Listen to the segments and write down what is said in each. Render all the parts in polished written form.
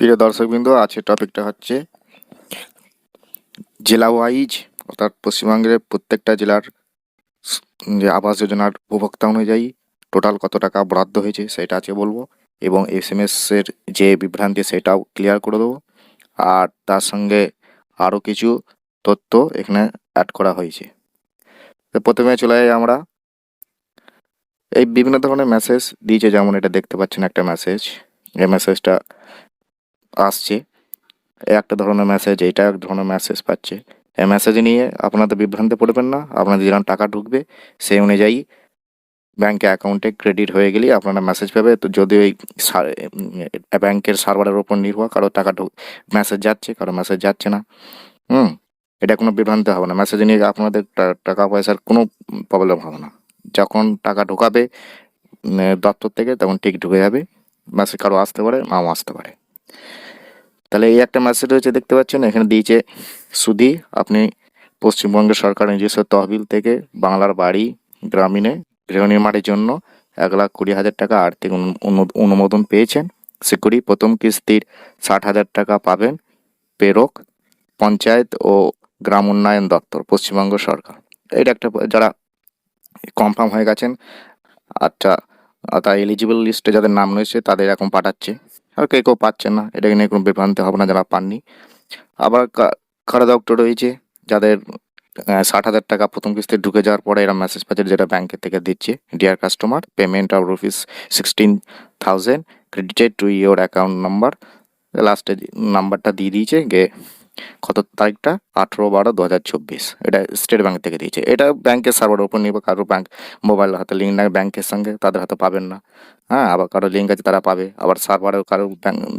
প্রিয় দর্শকবৃন্দ, আজকের টপিকটা হচ্ছে জেলা ওয়াইজ, অর্থাৎ পশ্চিমবঙ্গের প্রত্যেকটা জেলার যে আবাস যোজনার উপভোক্তা অনুযায়ী টোটাল কত টাকা বরাদ্দ হয়েছে সেটা আজকে বলবো, এবং এসএমএস এর যে বিভ্রান্তি সেটাও ক্লিয়ার করে দেবো। আর তার সঙ্গে আরও কিছু তথ্য এখানে অ্যাড করা হয়েছে। তো প্রথমে চলে যাই আমরা। এই বিভিন্ন ধরনের মেসেজ দিয়েছে, যেমন এটা দেখতে পাচ্ছেন একটা মেসেজ। এই মেসেজটা আসছে, একটা ধরনের মেসেজ, এইটা এক ধরনের মেসেজ পাচ্ছে। এই মেসেজ নিয়ে আপনাদের বিভ্রান্তে পড়বেন না। আপনাদের যেরকম টাকা ঢুকবে সেই অনুযায়ী ব্যাংকে অ্যাকাউন্টে ক্রেডিট হয়ে গেলেই আপনারা মেসেজ পাবে। তো যদি ওই ব্যাংকের সার্ভারের ওপর নির্ভর, কারো টাকা মেসেজ যাচ্ছে, কারো মেসেজ যাচ্ছে না। হুম এটা কোনো বিভ্রান্তি হবে না। মেসেজ নিয়ে আপনাদের টাকা পয়সার কোনো প্রবলেম হবে না। যখন টাকা ঢোকাবে দপ্তর থেকে, তখন ঠিক ঢুকে যাবে। মেসেজ কারো আসতে পারে, নাও আসতে পারে। তাহলে এই একটা মেসেজ রয়েছে, দেখতে পাচ্ছেন এখানে দিয়েছে। সুদি আপনি পশ্চিমবঙ্গের সরকার নিজস্ব তহবিল থেকে বাংলার বাড়ি গ্রামীণে গৃহ নির্মাণের জন্য 1,20,000 টাকা আর্থিক অনুমোদন পেয়েছেন। স্বীকৃতি প্রথম কিস্তির 60,000 টাকা পাবেন প্রেরক পঞ্চায়েত ও গ্রাম উন্নয়ন দপ্তর, পশ্চিমবঙ্গ সরকার। এটা একটা, যারা কনফার্ম হয়ে গেছেন, আচ্ছা, তার এলিজিবল লিস্টে যাদের নাম রয়েছে তাদের এখন পাঠাচ্ছে। আর কেউ কেউ পাচ্ছেন না, এটা নিয়ে কোনো বিভ্রান্তি হবে না যারা পাননি। আবার কারা দপ্তর রয়েছে যাদের 60,000 টাকা প্রথম কিস্তি ঢুকে যাওয়ার পরে এরা মেসেজ পাচ্ছে, যেটা ব্যাংকের থেকে দিচ্ছে, deer customer payment of ₹16,000 credited to your account number. লাস্টে নাম্বারটা দিয়ে দিয়েছে, গে কত তারিখটা 18/12/2024। এটা স্টেট ব্যাংক থেকে দিয়েছে। এটা ব্যাংকের সার্ভারের উপর নির্ভর। কারো ব্যাংক মোবাইল হাতে লিঙ্ক নাই ব্যাংকের সঙ্গে, তাদের হাতে পাবেন না। হ্যাঁ, আবার কারো লিঙ্ক আছে তারা পাবে। আবার সার্ভারেও কারো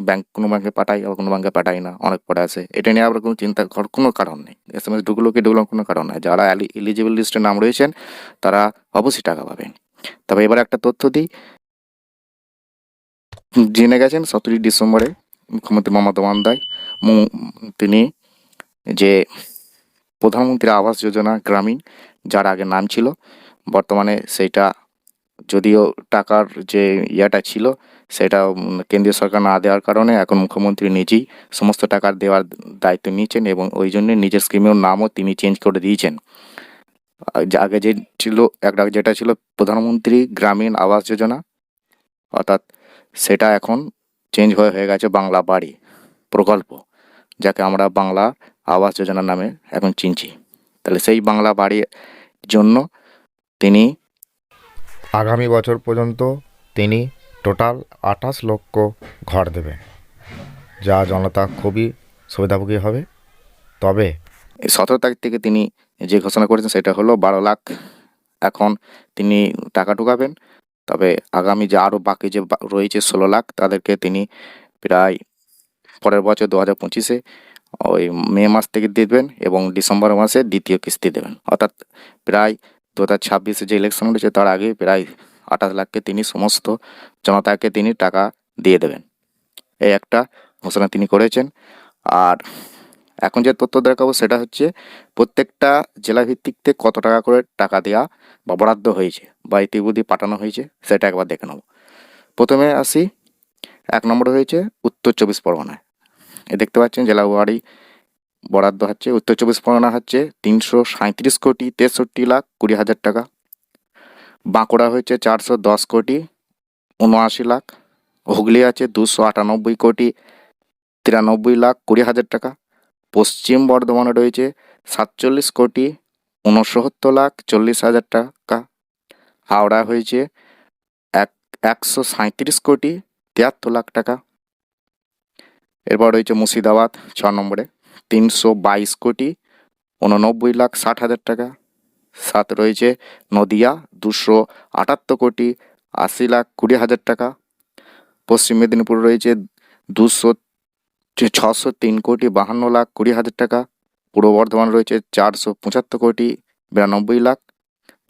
ব্যাংক কোনো ব্যাংকে পাঠাই, আবার কোনো ব্যাংকে পাঠাই না, অনেক পরে আছে। এটা নিয়ে আবার কোনো চিন্তা করার কোনো কারণ নেই। এসএমএস ঢুকলো কি ঢুকলো কোনো কারণ নেই। যারা এলিজিবল লিস্টে নাম রয়েছেন তারা অবশ্যই টাকা পাবেন। তবে এবার একটা তথ্য দিই। জেনে গেছেন 17 ডিসেম্বরে মুখ্যমন্ত্রী মমতা বন্দ্যোপাধ্যায় তিনি যে প্রধানমন্ত্রী আবাস যোজনা গ্রামীণ, যার আগে নাম ছিল, বর্তমানে সেইটা যদিও টাকার যে ইয়াটা ছিল সেটা কেন্দ্রীয় সরকার না দেওয়ার কারণে এখন মুখ্যমন্ত্রী নিজেই সমস্ত টাকা দেওয়ার দায়িত্ব নিয়েছেন, এবং ওই জন্য নিজের স্কিমের নামও তিনি চেঞ্জ করে দিয়েছেন। আগে যে ছিল, একটা যেটা ছিল প্রধানমন্ত্রী গ্রামীণ আবাস যোজনা, অর্থাৎ সেটা এখন চেঞ্জ হয়ে গেছে বাংলা বাড়ি প্রকল্প, যাকে আমরা বাংলা আবাস যোজনার নামে এখন চিনছি। তাহলে সেই বাংলা বাড়ির জন্য তিনি আগামী বছর পর্যন্ত তিনি টোটাল 28 লক্ষ ঘর দেবেন, যা জনতা খুবই সুবিধাভোগী হবে। তবে 17 তারিখ থেকে তিনি যে ঘোষণা করেছেন সেটা হলো 12 লাখ এখন তিনি টাকা ঢুকাবেন। তবে আগামী যে আরও বাকি যে রয়েছে 16 লাখ, তাদেরকে তিনি প্রায় পরের বছর 2025-এ ওই মে মাস থেকে দেবেন, এবং ডিসেম্বর মাসে দ্বিতীয় কিস্তি দেবেন। অর্থাৎ প্রায় 2026-এ যে ইলেকশন রয়েছে তার আগে প্রায় 28 লাখকে তিনি সমস্ত জনতাকে তিনি টাকা দিয়ে দেবেন। এই একটা ঘোষণা তিনি করেছেন। আর এখন যে তথ্য দেখাবো সেটা হচ্ছে প্রত্যেকটা জেলা ভিত্তিকতে কত টাকা করে টাকা দেওয়া বা বরাদ্দ হয়েছে বা ইতিমধ্যে পাঠানো হয়েছে সেটা একবার দেখে নেব। প্রথমে আসি, 1 নম্বরে হয়েছে উত্তর 24 পরগনায়। দেখতে পাচ্ছেন জেলা ওয়ারি বরাদ্দ হচ্ছে। উত্তর 24 পরগনা হচ্ছে 337,63,20,00,000 টাকা। বাঁকুড়া হয়েছে 410,79,00,000। হুগলি আছে 298,93,20,00,000 টাকা। পশ্চিম বর্ধমানে রয়েছে 47,69,40,00,000 টাকা। হাওড়া হয়েছে 137,73,73,00,000 টাকা। এরপর রয়েছে মুর্শিদাবাদ 6 নম্বরে 322,89,60,000 টাকা। 7 রয়েছে নদিয়া 278,80,20,00,000 টাকা। পশ্চিম মেদিনীপুর রয়েছে 603,52,20,00,000 টাকা। পূর্ব বর্ধমান রয়েছে 475,92,00,000।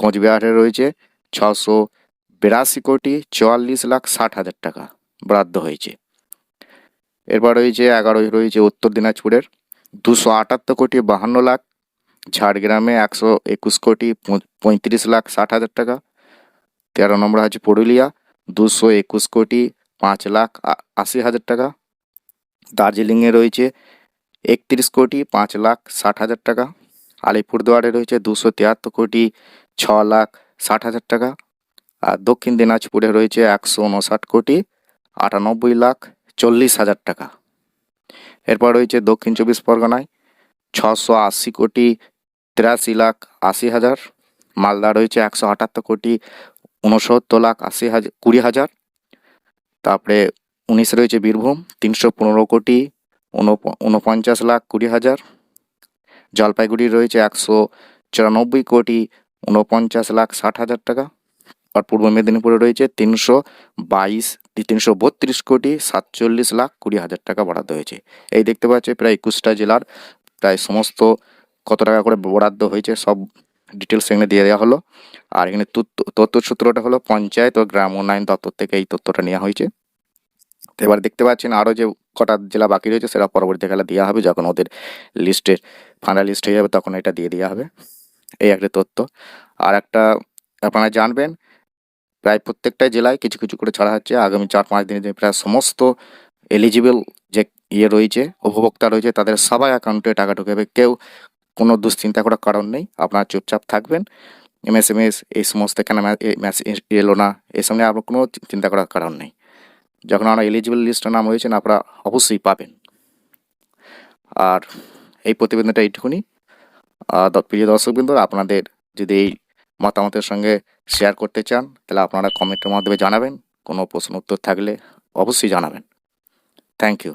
কোচবিহারে রয়েছে 682,44,60,000 টাকা বরাদ্দ হয়েছে। এরপর রয়েছে 11 রয়েছে উত্তর দিনাজপুরের 278,52,00,000। ঝাড়গ্রামে 121,35,60,000 টাকা। 13 নম্বর আছে পুরুলিয়া 221,05,80,000 টাকা। দার্জিলিংয়ে রয়েছে 31,05,60,000 টাকা। আলিপুরদুয়ারে রয়েছে 273,06,60,000 টাকা। আর দক্ষিণ দিনাজপুরে রয়েছে 159,98,40,000 টাকা। এরপর রয়েছে দক্ষিণ 24 পরগনায় 680,83,80,000। মালদা রয়েছে 178,69,80,000। তারপরে 19 রয়েছে বীরভূম 315,49,20,000। জলপাইগুড়ি রয়েছে 194,49,60,000 টাকা। আর পূর্ব মেদিনীপুরে রয়েছে 332,47,40,20,000 টাকা বরাদ্দ হয়েছে। এই দেখতে পাচ্ছি প্রায় 21টা জেলার প্রায় সমস্ত কত টাকা করে বরাদ্দ হয়েছে সব ডিটেলস এখানে দিয়ে দেওয়া হলো। আর এখানে তথ্য সূত্রটা হলো পঞ্চায়েত ও গ্রাম উন্নয়ন দপ্তর থেকে এই তথ্যটা নেওয়া হয়েছে। তো এবার দেখতে পাচ্ছেন আরও যে কটা জেলা বাকি রয়েছে সেটা পরবর্তীকালে দেওয়া হবে, যখন ওদের লিস্টের ফাইনাল লিস্ট হয়ে যাবে তখন এটা দিয়ে দেওয়া হবে। এই একটা তথ্য। আর একটা আপনারা জানবেন, প্রায় প্রত্যেকটা জেলায় কিছু কিছু করে ছাড়া হচ্ছে। আগামী 4-5 দিনে প্রায় সমস্ত এলিজিবল যে রয়েছে, উপভোক্তা রয়েছে, তাদের সবাই অ্যাকাউন্টে টাকা ঢুকবে। কেউ কোনো দুশ্চিন্তা করার কারণ নেই। আপনারা চুপচাপ থাকবেন। এমএসএমএস এই সমস্ত কেন মেসেজ এলো না, এসব নিয়ে আপনার কোনো চিন্তা করার কারণ নেই। যখন আপনার এলিজিবল লিস্টের নাম হয়েছেন আপনারা অবশ্যই পাবেন। আর এই প্রতিবেদনটা এইটুকুনি। প্রিয় দর্শকবৃন্দ, আপনাদের যদি এই মতামতের সঙ্গে শেয়ার করতে চান তাহলে আপনারা কমেন্টের মাধ্যমে জানাবেন। কোনো প্রশ্ন উত্তর থাকলে অবশ্যই জানাবেন। Thank you.